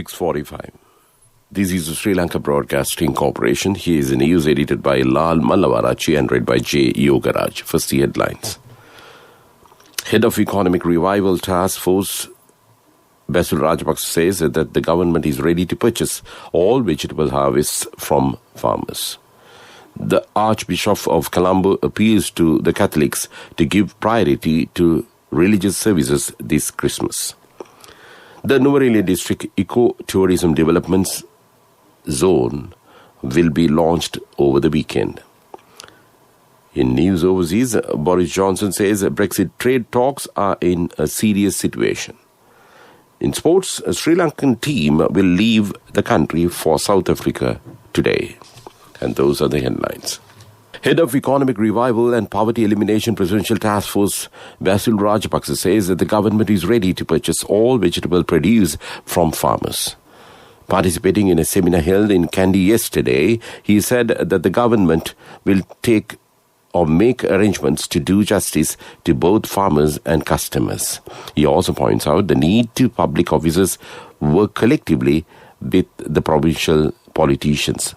6:45. This is the Sri Lanka Broadcasting Corporation. Here is the news edited by Lal Mallavarachi and read by J. Yogaraj. First, the headlines. Head of Economic Revival Task Force Basil Rajapaksa says that the government is ready to purchase all vegetable harvests from farmers. The Archbishop of Colombo appeals to the Catholics to give priority to religious services this Christmas. The Nuwara District Eco-Tourism Development Zone will be launched over the weekend. In news overseas, Boris Johnson says Brexit trade talks are in a serious situation. In sports, a Sri Lankan team will leave the country for South Africa today. And those are the headlines. Head of Economic Revival and Poverty Elimination Presidential Task Force Basil Rajapaksa says that the government is ready to purchase all vegetable produce from farmers. Participating in a seminar held in Kandy yesterday, he said that the government will make arrangements to do justice to both farmers and customers. He also points out the need to public officers work collectively with the provincial politicians.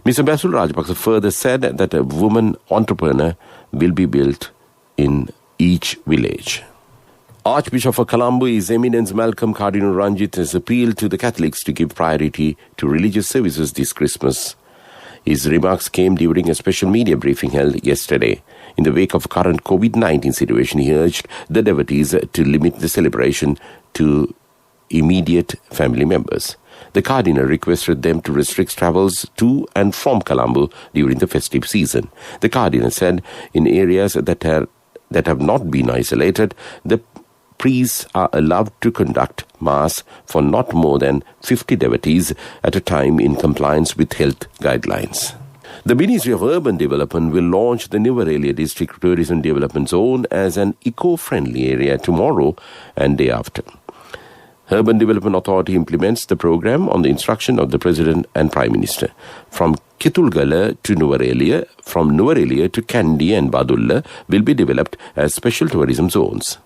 Mr. Basil Rajapaksa further said that a woman entrepreneur will be built in each village. Archbishop of Colombo, His Eminence Malcolm Cardinal Ranjit, has appealed to the Catholics to give priority to religious services this Christmas. His remarks came during a special media briefing held yesterday. In the wake of current COVID-19 situation, he urged the devotees to limit the celebration to immediate family members. The Cardinal requested them to restrict travels to and from Colombo during the festive season. The Cardinal said in areas that have not been isolated, the priests are allowed to conduct Mass for not more than 50 devotees at a time in compliance with health guidelines. The Ministry of Urban Development will launch the Nuwara District Tourism Development Zone as an eco-friendly area tomorrow and day after. Urban Development Authority implements the program on the instruction of the President and Prime Minister. From Kitulgala to Nuwara, from Nuwara to Kandy and Badulla will be developed as special tourism zones.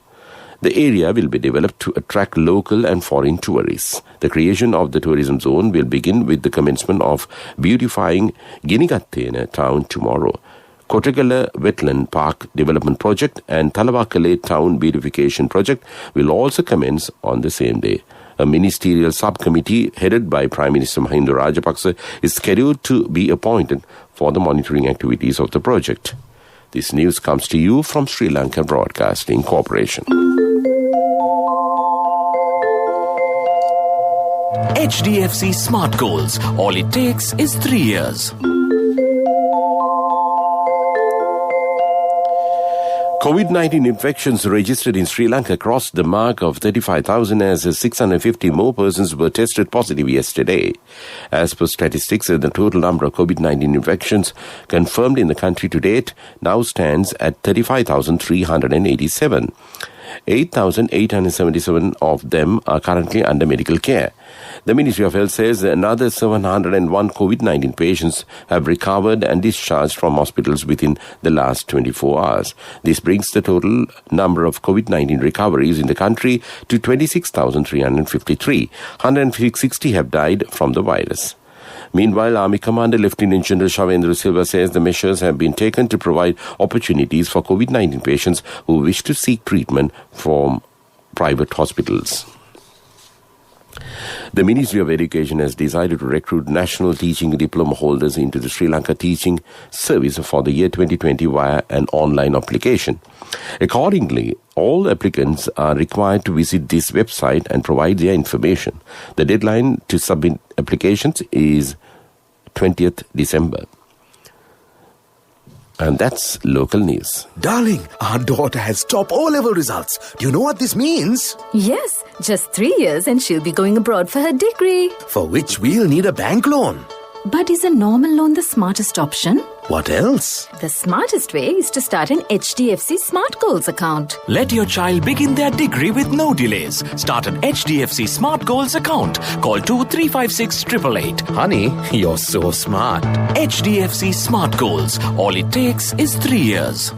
The area will be developed to attract local and foreign tourists. The creation of the tourism zone will begin with the commencement of beautifying Ginigattena town tomorrow. Kotagala Wetland Park Development Project and Talawakale Town Beautification Project will also commence on the same day. A ministerial subcommittee headed by Prime Minister Mahinda Rajapaksa is scheduled to be appointed for the monitoring activities of the project. This news comes to you from Sri Lanka Broadcasting Corporation. HDFC Smart Goals. All it takes is 3 years. COVID-19 infections registered in Sri Lanka crossed the mark of 35,000 as 650 more persons were tested positive yesterday. As per statistics, the total number of COVID-19 infections confirmed in the country to date now stands at 35,387. 8,877 of them are currently under medical care. The Ministry of Health says another 701 COVID-19 patients have recovered and discharged from hospitals within the last 24 hours. This brings the total number of COVID-19 recoveries in the country to 26,353. 160 have died from the virus. Meanwhile, Army Commander Lieutenant General Shavendra Silva says the measures have been taken to provide opportunities for COVID-19 patients who wish to seek treatment from private hospitals. The Ministry of Education has decided to recruit national teaching diploma holders into the Sri Lanka Teaching Service for the year 2020 via an online application. Accordingly, all applicants are required to visit this website and provide their information. The deadline to submit applications is 20th December. And that's local news. Darling, our daughter has top O-level results. Do you know what this means? Yes, just 3 years and she'll be going abroad for her degree. For which we'll need a bank loan. But is a normal loan the smartest option? What else? The smartest way is to start an HDFC Smart Goals account. Let your child begin their degree with no delays. Start an HDFC Smart Goals account. Call 2356 888. Honey, you're so smart. HDFC Smart Goals. All it takes is 3 years.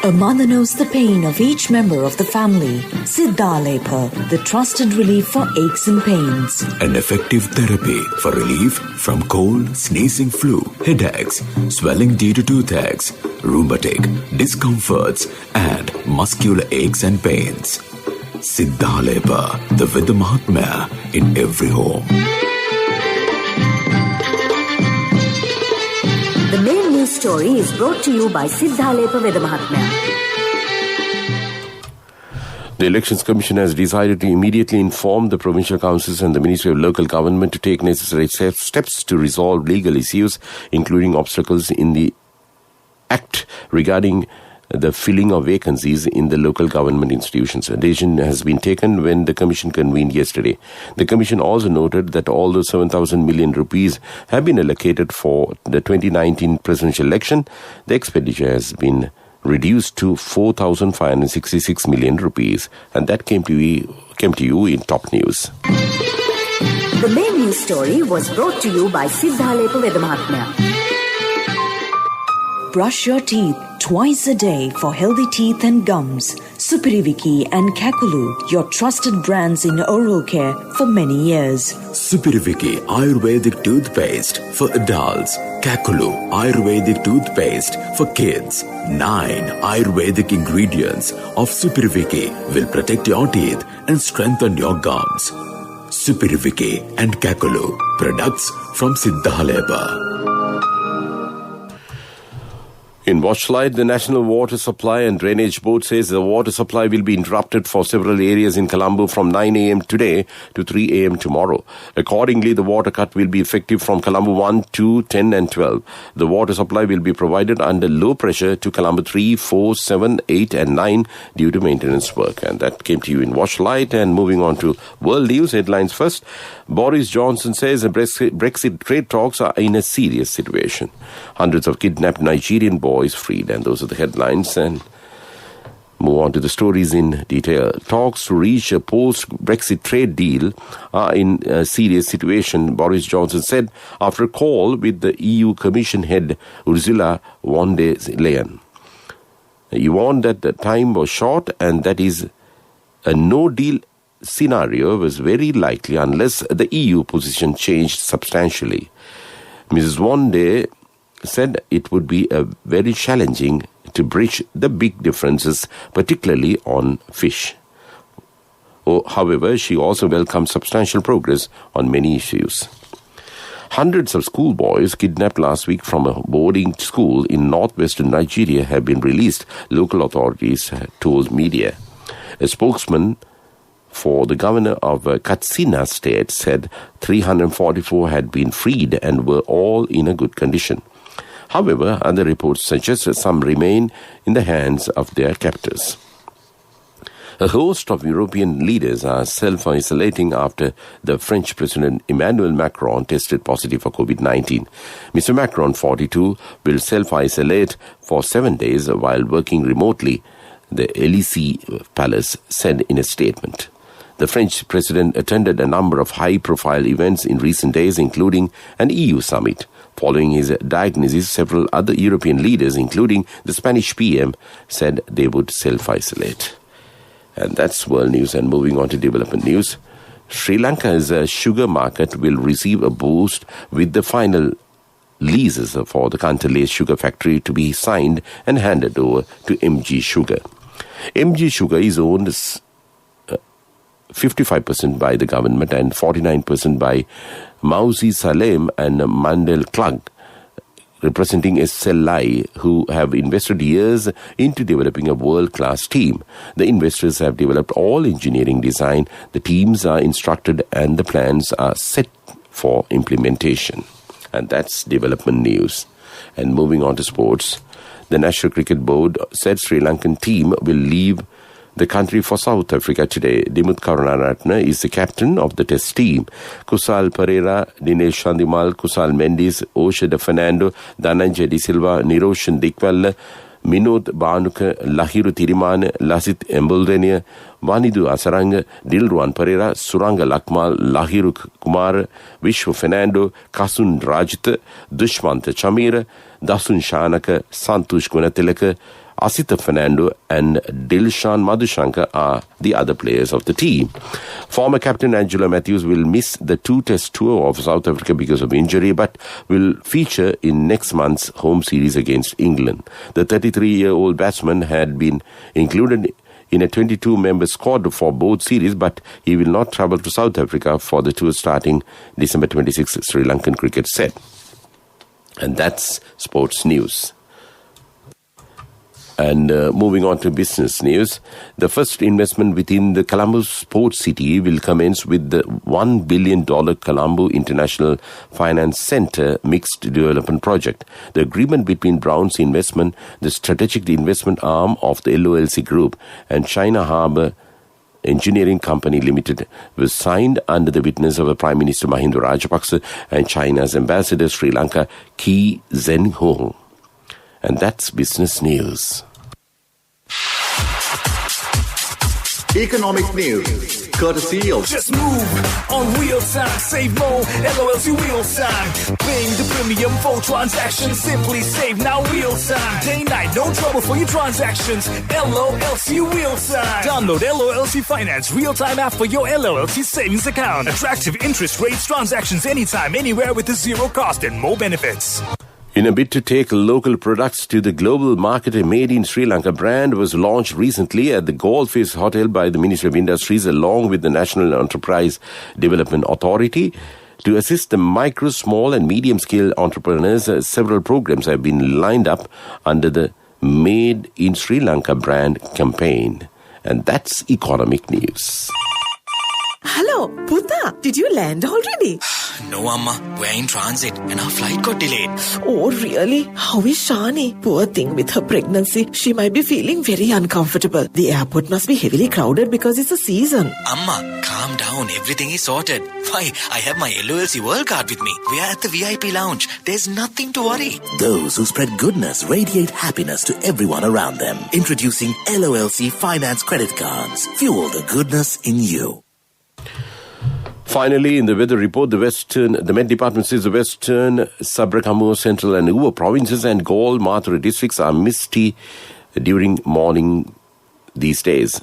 A mother knows the pain of each member of the family. Sinhala, the trusted relief for aches and pains. An effective therapy for relief from cold, sneezing, flu, headaches, swelling due to toothaches, rheumatic, discomforts, and muscular aches and pains. Sinhala, the Vidya Mahatmya in every home. The main news story is brought to you by Sinhala Vidya Mahatmya. The Elections Commission has decided to immediately inform the provincial councils and the Ministry of Local Government to take necessary steps to resolve legal issues, including obstacles in the Act regarding the filling of vacancies in the local government institutions. A decision has been taken when the Commission convened yesterday. The Commission also noted that although 7,000 million rupees have been allocated for the 2019 presidential election, the expenditure has been reduced to 4,566 million rupees. And that came to you in top news. The main news story was brought to you by Sinhala Vidya Mahatmya. Brush your teeth twice a day for healthy teeth and gums. Supiriviki and Kakulu, your trusted brands in oral care for many years. Supiriviki Ayurvedic toothpaste for adults. Kakulu Ayurvedic toothpaste for kids. 9 Ayurvedic ingredients of Supiriviki will protect your teeth and strengthen your gums. Supiriviki and Kakulu, products from Sinhala. In Watchlight, the National Water Supply and Drainage Board says the water supply will be interrupted for several areas in Colombo from 9 a.m. today to 3 a.m. tomorrow. Accordingly, the water cut will be effective from Colombo 1, 2, 10 and 12. The water supply will be provided under low pressure to Colombo 3, 4, 7, 8 and 9 due to maintenance work. And that came to you in Watchlight. And moving on to world news headlines first. Boris Johnson says the Brexit trade talks are in a serious situation. Hundreds of kidnapped Nigerian boys freed, and those are the headlines. And move on to the stories in detail. Talks to reach a post-Brexit trade deal are in a serious situation, Boris Johnson said after a call with the EU Commission head Ursula von der Leyen. He warned that the time was short and that is a no-deal scenario was very likely unless the EU position changed substantially. Mrs. von der said it would be very challenging to bridge the big differences, particularly on fish. However, she also welcomed substantial progress on many issues. Hundreds of schoolboys kidnapped last week from a boarding school in northwestern Nigeria have been released, local authorities told media. A spokesman for the governor of Katsina state said 344 had been freed and were all in a good condition. However, other reports suggest that some remain in the hands of their captors. A host of European leaders are self-isolating after the French President Emmanuel Macron tested positive for COVID-19. Mr. Macron, 42, will self-isolate for 7 days while working remotely, the Élysée Palace said in a statement. The French president attended a number of high-profile events in recent days, including an EU summit. Following his diagnosis, several other European leaders, including the Spanish PM, said they would self-isolate. And that's world news. And moving on to development news. Sri Lanka's sugar market will receive a boost with the final leases for the Kantale sugar factory to be signed and handed over to MG Sugar. MG Sugar is owned 55% by the government and 49% by Mauzi Salem and Mandel Klug, representing SLI, who have invested years into developing a world-class team. The investors have developed all engineering design, the teams are instructed and the plans are set for implementation. And that's development news. And moving on to sports, the National Cricket Board said Sri Lankan team will leave the country for South Africa today. Dimuth Karunaratne is the captain of the test team. Kusal Pereira, Dinesh Chandimal, Kusal Mendes, Osha De Fernando, Dhananjay De Silva, Niroshan Dikwalla, Minod Banuka, Lahiru Tirimane, Lasit Embulrenia, Vanidu Asaranga, Dilruan Pereira, Suranga Lakmal, Lahiru Kumar, Vishwa Fernando, Kasun Rajit, Dushmanta Chamira, Dasun Shanaka, Santush Gunatilaka, Asitha Fernando and Dilshan Madhushankar are the other players of the team. Former captain Angela Matthews will miss the two-test tour of South Africa because of injury, but will feature in next month's home series against England. The 33-year-old batsman had been included in a 22-member squad for both series, but he will not travel to South Africa for the tour starting December 26th, Sri Lankan cricket said. And that's sports news. And moving on to business news, the first investment within the Colombo Sports City will commence with the $1 billion Colombo International Finance Centre Mixed Development Project. The agreement between Browns Investment, the strategic investment arm of the LOLC Group, and China Harbour Engineering Company Limited was signed under the witness of Prime Minister Mahinda Rajapaksa and China's Ambassador Sri Lanka, Kee Zhen-hong. And that's business news. Economic news, courtesy of Just move on real time, save more, LOLC real time. Paying the premium for transactions, simply save now real time. Day night, no trouble for your transactions. LOLC real time. Download LOLC Finance real time app for your LOLC savings account. Attractive interest rates, transactions anytime, anywhere with a zero cost and more benefits. In a bid to take local products to the global market, a Made in Sri Lanka brand was launched recently at the Gold Face Hotel by the Ministry of Industries along with the National Enterprise Development Authority. To assist the micro, small and medium-scale entrepreneurs, several programs have been lined up under the Made in Sri Lanka brand campaign. And that's economic news. Hello, Puta, did you land already? No, Amma. We're in transit and our flight got delayed. Oh, really? How is Shani? Poor thing with her pregnancy. She might be feeling very uncomfortable. The airport must be heavily crowded because it's a season. Amma, calm down. Everything is sorted. Why, I have my LOLC World Card with me. We are at the VIP lounge. There's nothing to worry. Those who spread goodness radiate happiness to everyone around them. Introducing LOLC Finance Credit Cards. Fuel the goodness in you. Finally, in the weather report, the Met Department says the western, Sabrakamur, Central and Uva provinces and Gaul Mathura districts are misty during morning these days.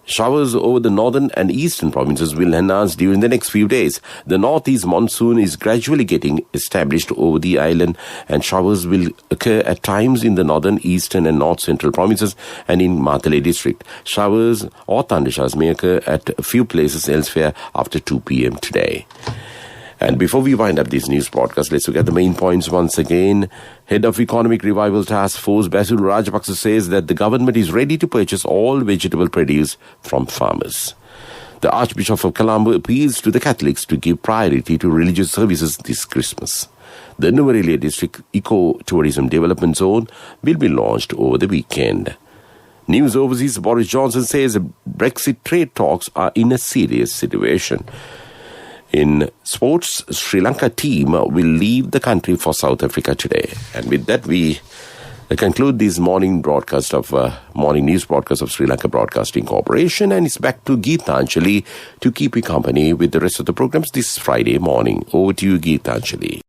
Showers over the northern and eastern provinces will enhance during the next few days. The northeast monsoon is gradually getting established over the island, and showers will occur at times in the northern, eastern and north central provinces and in Matale district. Showers or thundershowers may occur at a few places elsewhere after 2 p.m. today. And before we wind up this news broadcast, let's look at the main points once again. Head of Economic Revival Task Force, Basil Rajapaksa, says that the government is ready to purchase all vegetable produce from farmers. The Archbishop of Colombo appeals to the Catholics to give priority to religious services this Christmas. The Nuvarelia District Eco-Tourism Development Zone will be launched over the weekend. News overseas, Boris Johnson says Brexit trade talks are in a serious situation. In sports, Sri Lanka team will leave the country for South Africa today. And with that, we conclude this morning news broadcast of Sri Lanka Broadcasting Corporation. And it's back to Geetanjali to keep you company with the rest of the programs this Friday morning. Over to you, Geetanjali.